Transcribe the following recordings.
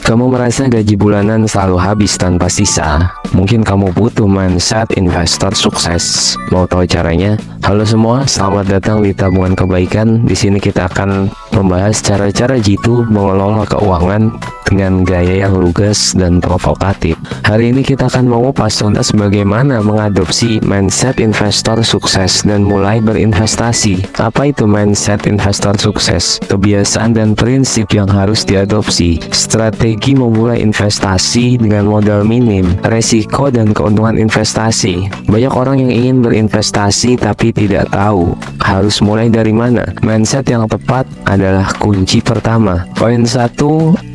Kamu merasa gaji bulanan selalu habis tanpa sisa? Mungkin kamu butuh mindset investor sukses. Mau tahu caranya? Halo semua, selamat datang di Tabungan Kebaikan. Di sini kita akan membahas cara-cara jitu mengelola keuangan dengan gaya yang lugas dan provokatif. Hari ini kita akan mengupas tuntas bagaimana mengadopsi mindset investor sukses dan mulai berinvestasi. Apa itu mindset investor sukses? Kebiasaan dan prinsip yang harus diadopsi. Strategi memulai investasi dengan modal minim, resiko dan keuntungan investasi. Banyak orang yang ingin berinvestasi tapi tidak tahu harus mulai dari mana. Mindset yang tepat adalah kunci pertama. Poin 1,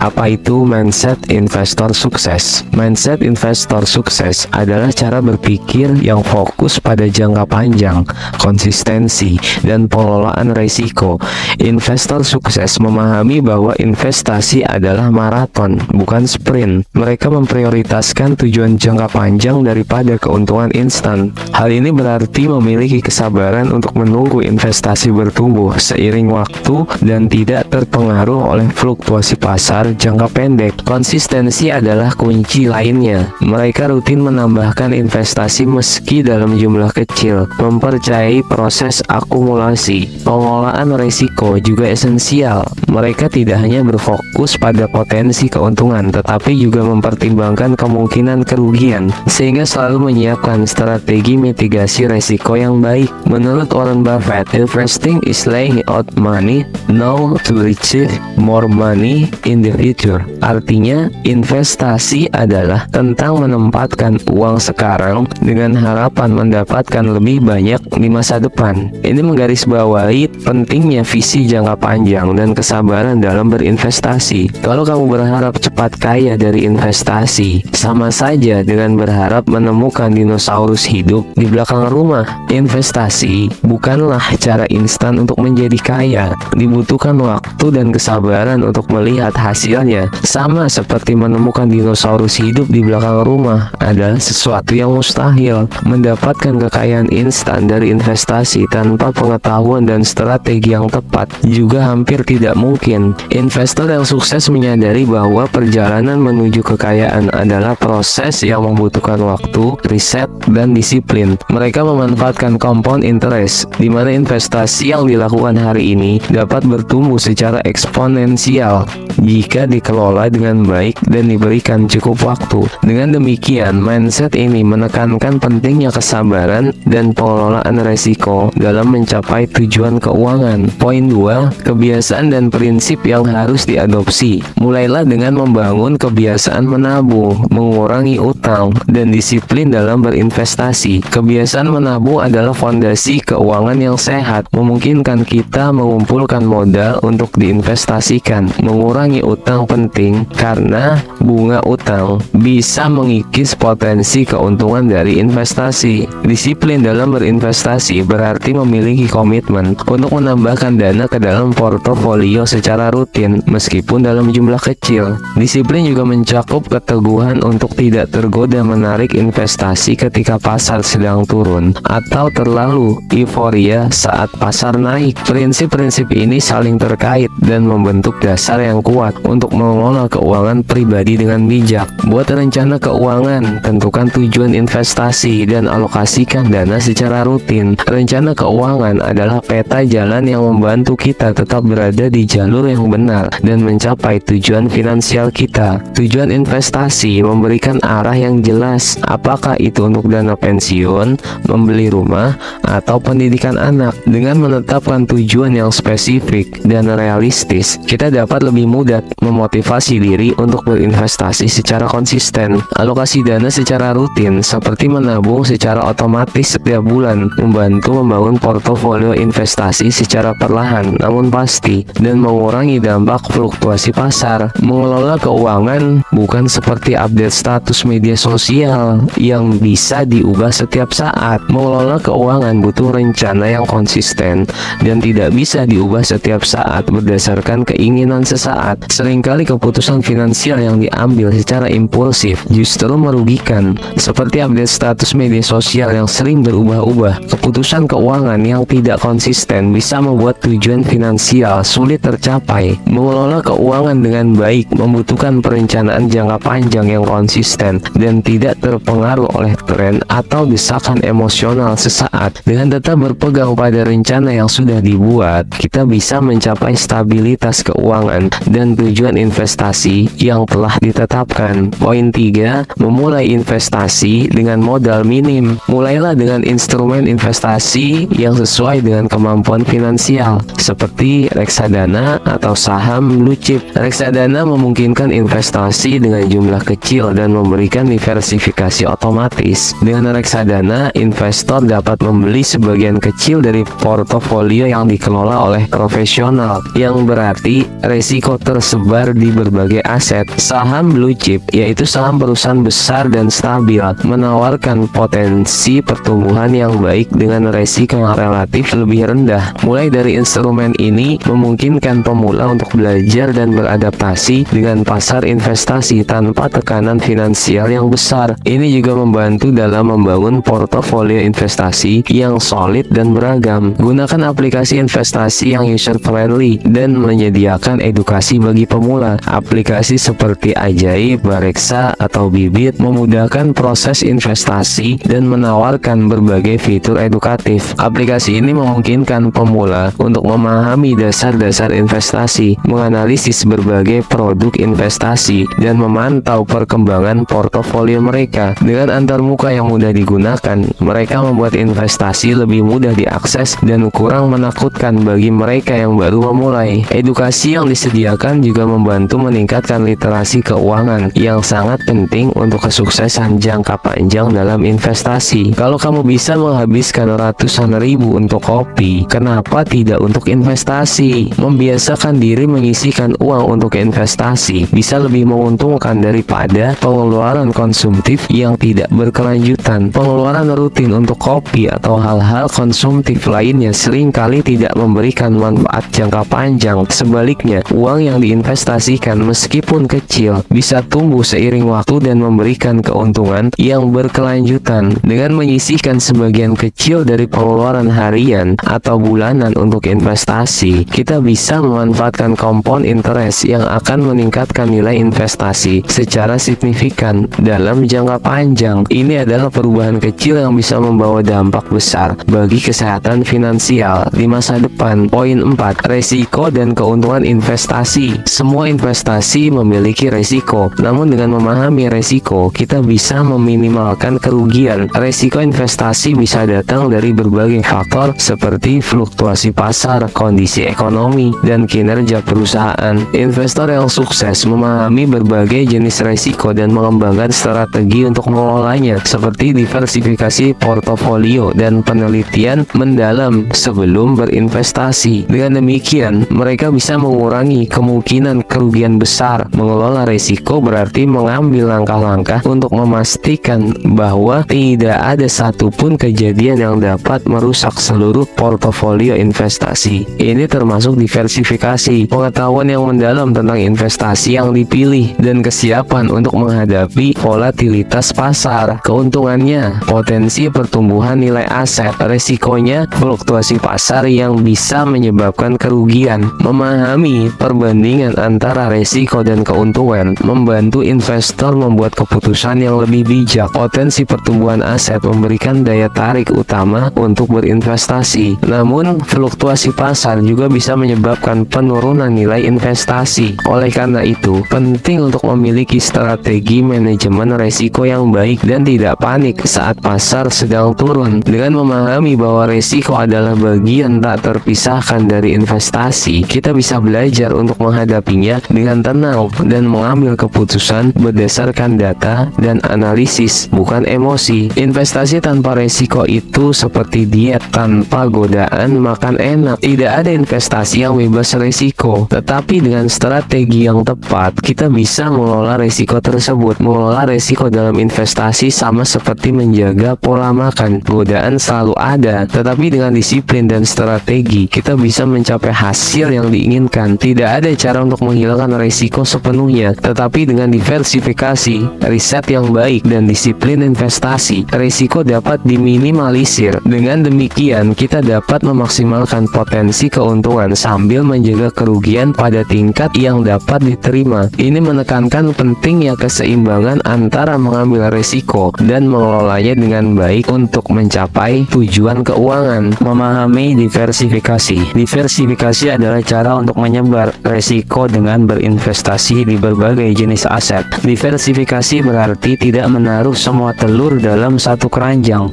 apa itu mindset investor sukses? Mindset investor sukses adalah cara berpikir yang fokus pada jangka panjang, konsistensi, dan pengelolaan risiko. Investor sukses memahami bahwa investasi adalah maraton, bukan sprint. Mereka memprioritaskan tujuan jangka panjang daripada keuntungan instan. Hal ini berarti memiliki kesabaran untuk menunggu investasi bertumbuh seiring waktu dan tidak terpengaruh oleh fluktuasi pasar jangka pendek. Konsistensi adalah kunci lainnya. Mereka rutin menambahkan investasi meski dalam jumlah kecil, mempercayai proses akumulasi. Pengelolaan risiko juga esensial. Mereka tidak hanya berfokus pada potensi keuntungan, tetapi juga mempertimbangkan kemungkinan kerugian, sehingga selalu menyiapkan strategi mitigasi risiko yang baik. Menurut Warren Buffett, investing is laying out money now to retrieve more money in the future. Artinya, investasi adalah tentang menempatkan uang sekarang dengan harapan mendapatkan lebih banyak di masa depan. Ini menggarisbawahi pentingnya visi jangka panjang dan kesabaran dalam berinvestasi. Kalau kamu berharap cepat kaya dari investasi, sama saja dengan berharap menemukan dinosaurus hidup di belakang rumah. Investasi bukanlah cara instan untuk menjadi kaya. Dibutuhkan waktu dan kesabaran untuk melihat hasilnya. Sama seperti menemukan dinosaurus hidup di belakang rumah adalah sesuatu yang mustahil. Mendapatkan kekayaan instan dari investasi tanpa pengetahuan dan strategi yang tepat juga hampir tidak mungkin. Investor yang sukses menyadari bahwa perjalanan menuju kekayaan adalah proses yang membutuhkan waktu, riset, dan disiplin. Mereka memanfaatkan compound interest, di mana investasi yang dilakukan hari ini dapat bertumbuh secara eksponensial jika dikelola dengan baik dan diberikan cukup waktu. Dengan demikian, mindset ini menekankan pentingnya kesabaran dan pengelolaan risiko dalam mencapai tujuan keuangan. Poin 2, kebiasaan dan prinsip yang harus diadopsi. Mulailah dengan membangun kebiasaan menabung, mengurangi utang, dan disiplin dalam berinvestasi. Kebiasaan menabung adalah fondasi keuangan yang sehat, memungkinkan kita mengumpulkan modal untuk diinvestasikan. Mengurangi utang penting karena bunga utang bisa mengikis potensi keuntungan dari investasi. Disiplin dalam berinvestasi berarti memiliki komitmen untuk menambahkan dana ke dalam portofolio secara rutin meskipun dalam jumlah kecil. Disiplin juga mencakup keteguhan untuk tidak tergoda menarik investasi ketika pasar sedang turun atau terlalu euforia saat pasar naik. Prinsip-prinsip ini saling terkait dan membentuk dasar yang kuat untuk mengelola keuangan pribadi dengan bijak. Buat rencana keuangan, tentukan tujuan investasi dan alokasikan dana secara rutin. Rencana keuangan adalah peta jalan yang membantu kita tetap berada di jalur yang benar dan mencapai tujuan finansial kita. Tujuan investasi memberikan arah yang jelas, apakah itu untuk dana pensiun, membeli rumah, atau pendidikan anak. Dengan menetapkan tujuan yang spesifik dan realistis, kita dapat lebih mudah memotivasi diri untuk berinvestasi secara konsisten. Alokasi dana secara rutin seperti menabung secara otomatis setiap bulan membantu membangun portofolio investasi secara perlahan namun pasti dan mengurangi dampak fluktuasi pasar. Mengelola keuangan bukan seperti update status media sosial yang bisa diubah setiap saat. Mengelola keuangan butuh rencana yang konsisten dan tidak bisa diubah setiap setiap saat berdasarkan keinginan sesaat. Seringkali keputusan finansial yang diambil secara impulsif justru merugikan, seperti update status media sosial yang sering berubah-ubah. Keputusan keuangan yang tidak konsisten bisa membuat tujuan finansial sulit tercapai. Mengelola keuangan dengan baik membutuhkan perencanaan jangka panjang yang konsisten dan tidak terpengaruh oleh tren atau desakan emosional sesaat. Dengan tetap berpegang pada rencana yang sudah dibuat, kita bisa mencapai stabilitas keuangan dan tujuan investasi yang telah ditetapkan. Poin 3, memulai investasi dengan modal minim. Mulailah dengan instrumen investasi yang sesuai dengan kemampuan finansial, seperti reksadana atau saham blue chip. Reksadana memungkinkan investasi dengan jumlah kecil dan memberikan diversifikasi otomatis. Dengan reksadana, investor dapat membeli sebagian kecil dari portofolio yang dikelola oleh profesional, yang berarti resiko tersebar di berbagai aset. Saham blue chip, yaitu saham perusahaan besar dan stabil, menawarkan potensi pertumbuhan yang baik dengan resiko yang relatif lebih rendah. Mulai dari instrumen ini memungkinkan pemula untuk belajar dan beradaptasi dengan pasar investasi tanpa tekanan finansial yang besar. Ini juga membantu dalam membangun portofolio investasi yang solid dan beragam. Gunakan aplikasi investasi yang user-friendly dan menyediakan edukasi bagi pemula. Aplikasi seperti Ajaib, Bareksa, atau Bibit memudahkan proses investasi dan menawarkan berbagai fitur edukatif. Aplikasi ini memungkinkan pemula untuk memahami dasar-dasar investasi, menganalisis berbagai produk investasi, dan memantau perkembangan portofolio mereka. Dengan antarmuka yang mudah digunakan, mereka membuat investasi lebih mudah diakses dan kurang menakutkan bagi mereka yang baru memulai. Edukasi yang disediakan juga membantu meningkatkan literasi keuangan yang sangat penting untuk kesuksesan jangka panjang dalam investasi. Kalau kamu bisa menghabiskan ratusan ribu untuk kopi, kenapa tidak untuk investasi? Membiasakan diri menyisihkan uang untuk investasi bisa lebih menguntungkan daripada pengeluaran konsumtif yang tidak berkelanjutan. Pengeluaran rutin untuk kopi atau hal-hal konsumtif lainnya seringkali tidak memberikan manfaat jangka panjang. Sebaliknya, uang yang diinvestasikan meskipun kecil bisa tumbuh seiring waktu dan memberikan keuntungan yang berkelanjutan. Dengan menyisihkan sebagian kecil dari pengeluaran harian atau bulanan untuk investasi, kita bisa memanfaatkan compound interest yang akan meningkatkan nilai investasi secara signifikan dalam jangka panjang. Ini adalah perubahan kecil yang bisa membawa dampak besar bagi kesehatan finansial di masa depan. Poin 4, resiko dan keuntungan investasi. Semua investasi memiliki resiko, namun dengan memahami resiko, kita bisa meminimalkan kerugian. Resiko investasi bisa datang dari berbagai faktor seperti fluktuasi pasar, kondisi ekonomi, dan kinerja perusahaan. Investor yang sukses memahami berbagai jenis resiko dan mengembangkan strategi untuk mengelolanya, seperti diversifikasi portofolio dan penelitian mendalam sebelum berinvestasi. Dengan demikian, mereka bisa mengurangi kemungkinan kerugian besar. Mengelola resiko berarti mengambil langkah-langkah untuk memastikan bahwa tidak ada satupun kejadian yang dapat merusak seluruh portofolio investasi. Ini termasuk diversifikasi, pengetahuan yang mendalam tentang investasi yang dipilih, dan kesiapan untuk menghadapi volatilitas pasar. Keuntungannya, potensi pertumbuhan nilai aset. Resikonya, fluktuasi pasar yang bisa menyebabkan kerugian. Memahami perbandingan antara resiko dan keuntungan membantu investor membuat keputusan yang lebih bijak. Potensi pertumbuhan aset memberikan daya tarik utama untuk berinvestasi. Namun, fluktuasi pasar juga bisa menyebabkan penurunan nilai investasi. Oleh karena itu, penting untuk memiliki strategi manajemen resiko yang baik dan tidak panik saat pasar sedang turun. Dengan memahami bahwa resiko adalah bagian tak terpisahkan dari investasi, kita bisa belajar untuk menghadapinya dengan tenang dan mengambil keputusan berdasarkan data dan analisis, bukan emosi. Investasi tanpa resiko itu seperti diet tanpa godaan makan enak. Tidak ada investasi yang bebas resiko, tetapi dengan strategi yang tepat, kita bisa mengelola resiko tersebut. Mengelola resiko dalam investasi sama seperti menjaga pola makan. Godaan selalu ada, tetapi dengan disiplin dan strategi, kita bisa mencari mencapai hasil yang diinginkan. Tidak ada cara untuk menghilangkan risiko sepenuhnya, tetapi dengan diversifikasi, riset yang baik, dan disiplin investasi, risiko dapat diminimalisir. Dengan demikian, kita dapat memaksimalkan potensi keuntungan sambil menjaga kerugian pada tingkat yang dapat diterima. Ini menekankan pentingnya keseimbangan antara mengambil risiko dan mengelolanya dengan baik untuk mencapai tujuan keuangan. Memahami diversifikasi. Diversifikasi adalah cara untuk menyebar risiko dengan berinvestasi di berbagai jenis aset. Diversifikasi berarti tidak menaruh semua telur dalam satu keranjang.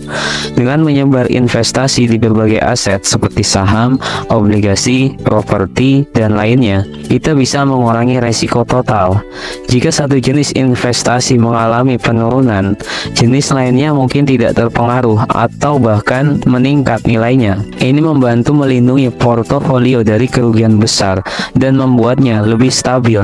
Dengan menyebar investasi di berbagai aset seperti saham, obligasi, properti, dan lainnya, kita bisa mengurangi risiko total. Jika satu jenis investasi mengalami penurunan, jenis lainnya mungkin tidak terpengaruh atau bahkan meningkat nilainya. Ini membantu melindungi portofolio dari kerugian besar dan membuatnya lebih stabil.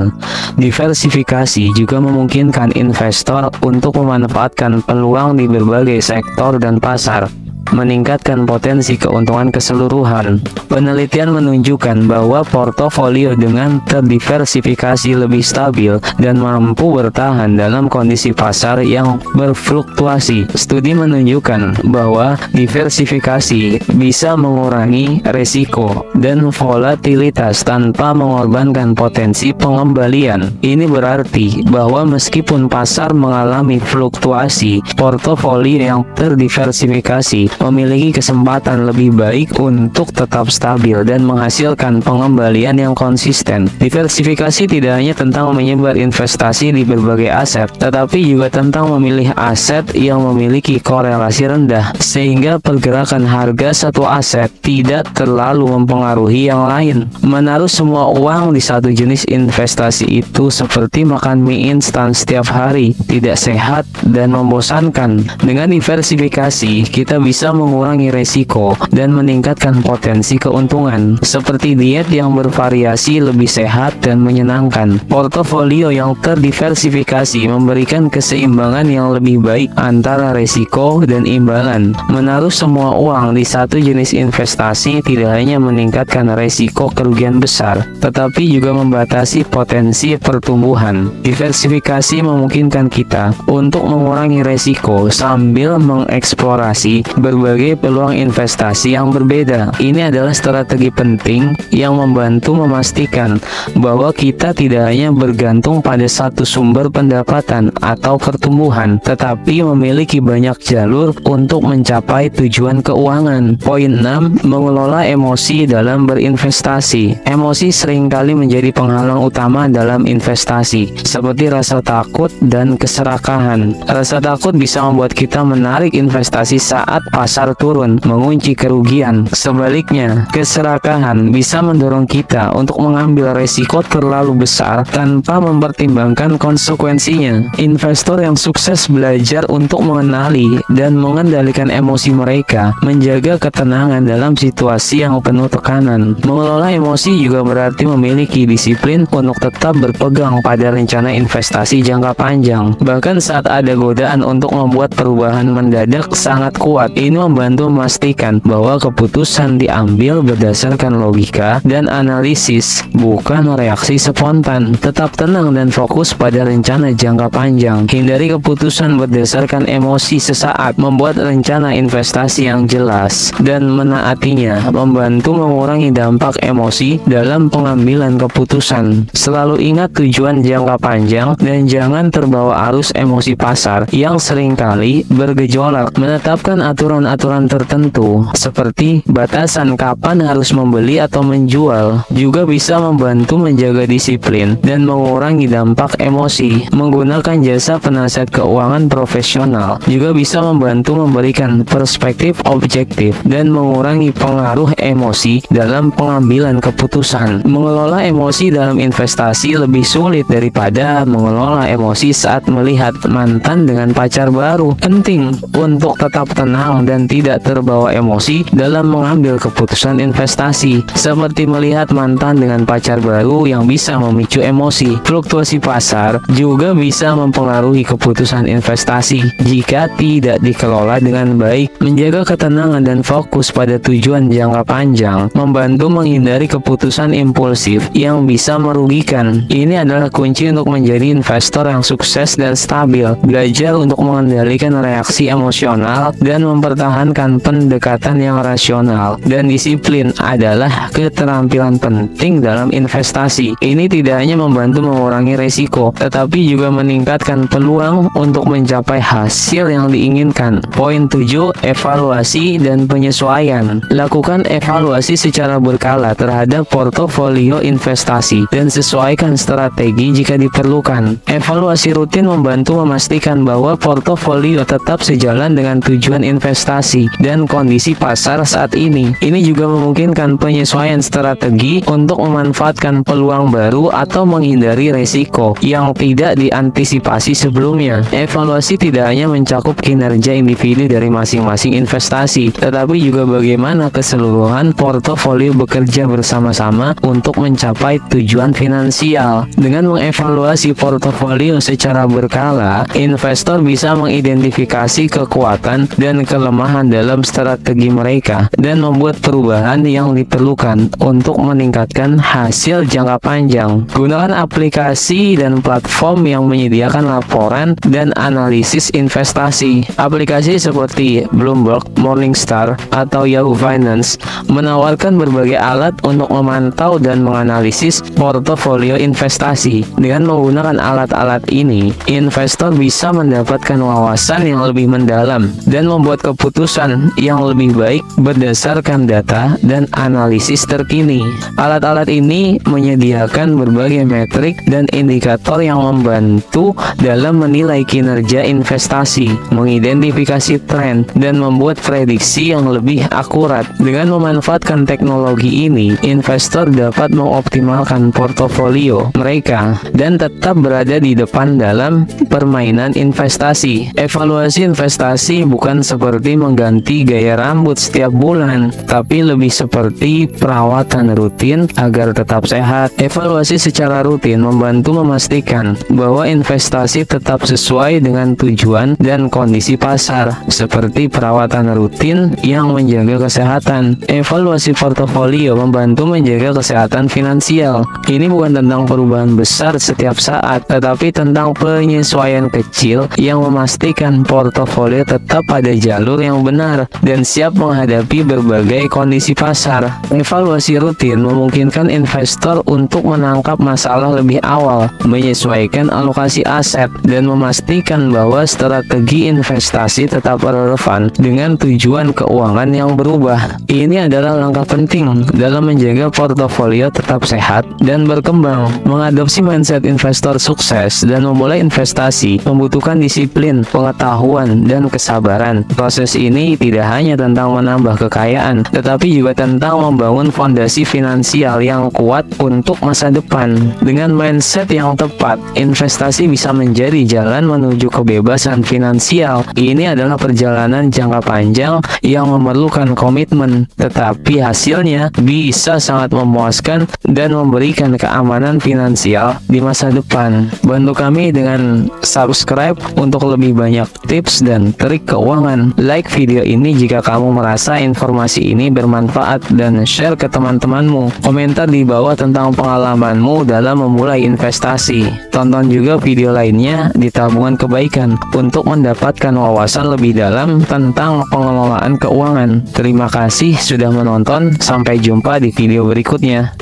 Diversifikasi juga memungkinkan investor untuk memanfaatkan peluang di berbagai sektor dan pasar, meningkatkan potensi keuntungan keseluruhan. Penelitian menunjukkan bahwa portofolio dengan terdiversifikasi lebih stabil dan mampu bertahan dalam kondisi pasar yang berfluktuasi. Studi menunjukkan bahwa diversifikasi bisa mengurangi risiko dan volatilitas tanpa mengorbankan potensi pengembalian. Ini berarti bahwa meskipun pasar mengalami fluktuasi, portofolio yang terdiversifikasi memiliki kesempatan lebih baik untuk tetap stabil dan menghasilkan pengembalian yang konsisten. Diversifikasi tidak hanya tentang menyebar investasi di berbagai aset, tetapi juga tentang memilih aset yang memiliki korelasi rendah, sehingga pergerakan harga satu aset tidak terlalu mempengaruhi yang lain. Menaruh semua uang di satu jenis investasi itu seperti makan mie instan setiap hari, tidak sehat dan membosankan. Dengan diversifikasi, kita bisa mengurangi resiko dan meningkatkan potensi keuntungan, seperti diet yang bervariasi lebih sehat dan menyenangkan. Portofolio yang terdiversifikasi memberikan keseimbangan yang lebih baik antara resiko dan imbalan. Menaruh semua uang di satu jenis investasi tidak hanya meningkatkan resiko kerugian besar, tetapi juga membatasi potensi pertumbuhan. Diversifikasi memungkinkan kita untuk mengurangi resiko sambil mengeksplorasi berbagai peluang investasi yang berbeda. Ini adalah strategi penting yang membantu memastikan bahwa kita tidak hanya bergantung pada satu sumber pendapatan atau pertumbuhan, tetapi memiliki banyak jalur untuk mencapai tujuan keuangan. Poin 6. Mengelola emosi dalam berinvestasi. Emosi seringkali menjadi penghalang utama dalam investasi, seperti rasa takut dan keserakahan. Rasa takut bisa membuat kita menarik investasi saat pasar turun, mengunci kerugian. Sebaliknya, keserakahan bisa mendorong kita untuk mengambil resiko terlalu besar tanpa mempertimbangkan konsekuensinya. Investor yang sukses belajar untuk mengenali dan mengendalikan emosi mereka, menjaga ketenangan dalam situasi yang penuh tekanan. Mengelola emosi juga berarti memiliki disiplin untuk tetap berpegang pada rencana investasi jangka panjang. Bahkan saat ada godaan untuk membuat perubahan mendadak sangat kuat, ini membantu memastikan bahwa keputusan diambil berdasarkan logika dan analisis, bukan reaksi spontan. Tetap tenang dan fokus pada rencana jangka panjang. Hindari keputusan berdasarkan emosi sesaat. Membuat rencana investasi yang jelas dan menaatinya membantu mengurangi dampak emosi dalam pengambilan keputusan. Selalu ingat tujuan jangka panjang dan jangan terbawa arus emosi pasar yang seringkali bergejolak. Menetapkan aturan-aturan tertentu seperti batasan kapan harus membeli atau menjual juga bisa membantu menjaga disiplin dan mengurangi dampak emosi. Menggunakan jasa penasihat keuangan profesional juga bisa membantu memberikan perspektif objektif dan mengurangi pengaruh emosi dalam pengambilan keputusan. Mengelola emosi dalam investasi lebih sulit daripada mengelola emosi saat melihat mantan dengan pacar baru. Penting untuk tetap tenang dan tidak terbawa emosi dalam mengambil keputusan investasi, seperti melihat mantan dengan pacar baru yang bisa memicu emosi. Fluktuasi pasar juga bisa mempengaruhi keputusan investasi jika tidak dikelola dengan baik. Menjaga ketenangan dan fokus pada tujuan jangka panjang membantu menghindari keputusan impulsif yang bisa merugikan. Ini adalah kunci untuk menjadi investor yang sukses dan stabil. Belajar untuk mengendalikan reaksi emosional dan mempertahankan pendekatan yang rasional dan disiplin adalah keterampilan penting dalam investasi. Ini tidak hanya membantu mengurangi risiko, tetapi juga meningkatkan peluang untuk mencapai hasil yang diinginkan. Poin 7, evaluasi dan penyesuaian. Lakukan evaluasi secara berkala terhadap portofolio investasi dan sesuaikan strategi jika diperlukan. Evaluasi rutin membantu memastikan bahwa portofolio tetap sejalan dengan tujuan investasi dan kondisi pasar saat ini. Ini juga memungkinkan penyesuaian strategi untuk memanfaatkan peluang baru atau menghindari risiko yang tidak diantisipasi sebelumnya. Evaluasi tidak hanya mencakup kinerja individu dari masing-masing investasi, tetapi juga bagaimana keseluruhan portofolio bekerja bersama-sama untuk mencapai tujuan finansial. Dengan mengevaluasi portofolio secara berkala, investor bisa mengidentifikasi kekuatan dan kelemahan dalam strategi mereka dan membuat perubahan yang diperlukan untuk meningkatkan hasil jangka panjang. Gunakan aplikasi dan platform yang menyediakan laporan dan analisis investasi. Aplikasi seperti Bloomberg, Morningstar, atau Yahoo Finance menawarkan berbagai alat untuk memantau dan menganalisis portofolio investasi. Dengan menggunakan alat-alat ini, investor bisa mendapatkan wawasan yang lebih mendalam dan membuat keputusan yang lebih baik berdasarkan data dan analisis terkini. Alat-alat ini menyediakan berbagai metrik dan indikator yang membantu dalam menilai kinerja investasi, mengidentifikasi tren, dan membuat prediksi yang lebih akurat. Dengan memanfaatkan teknologi ini, investor dapat mengoptimalkan portofolio mereka dan tetap berada di depan dalam permainan investasi. Evaluasi investasi bukan seperti mengganti gaya rambut setiap bulan, tapi lebih seperti perawatan rutin agar tetap sehat. Evaluasi secara rutin membantu memastikan bahwa investasi tetap sesuai dengan tujuan dan kondisi pasar, seperti perawatan rutin yang menjaga kesehatan. Evaluasi portofolio membantu menjaga kesehatan finansial. Ini bukan tentang perubahan besar setiap saat, tetapi tentang penyesuaian kecil yang memastikan portofolio tetap pada jalur yang benar dan siap menghadapi berbagai kondisi pasar. Evaluasi rutin memungkinkan investor untuk menangkap masalah lebih awal, menyesuaikan alokasi aset, dan memastikan bahwa strategi investasi tetap relevan dengan tujuan keuangan yang berubah. Ini adalah langkah penting dalam menjaga portofolio tetap sehat dan berkembang. Mengadopsi mindset investor sukses dan memulai investasi membutuhkan disiplin, pengetahuan, dan kesabaran. Proses ini tidak hanya tentang menambah kekayaan, tetapi juga tentang membangun fondasi finansial yang kuat untuk masa depan. Dengan mindset yang tepat, investasi bisa menjadi jalan menuju kebebasan finansial. Ini adalah perjalanan jangka panjang yang memerlukan komitmen, tetapi hasilnya bisa sangat memuaskan dan memberikan keamanan finansial di masa depan. Bantu kami dengan subscribe untuk lebih banyak tips dan trik keuangan. Like video ini jika kamu merasa informasi ini bermanfaat dan share ke teman-temanmu. Komentar di bawah tentang pengalamanmu dalam memulai investasi. Tonton juga video lainnya di Tabungan Kebaikan untuk mendapatkan wawasan lebih dalam tentang pengelolaan keuangan. Terima kasih sudah menonton. Sampai jumpa di video berikutnya.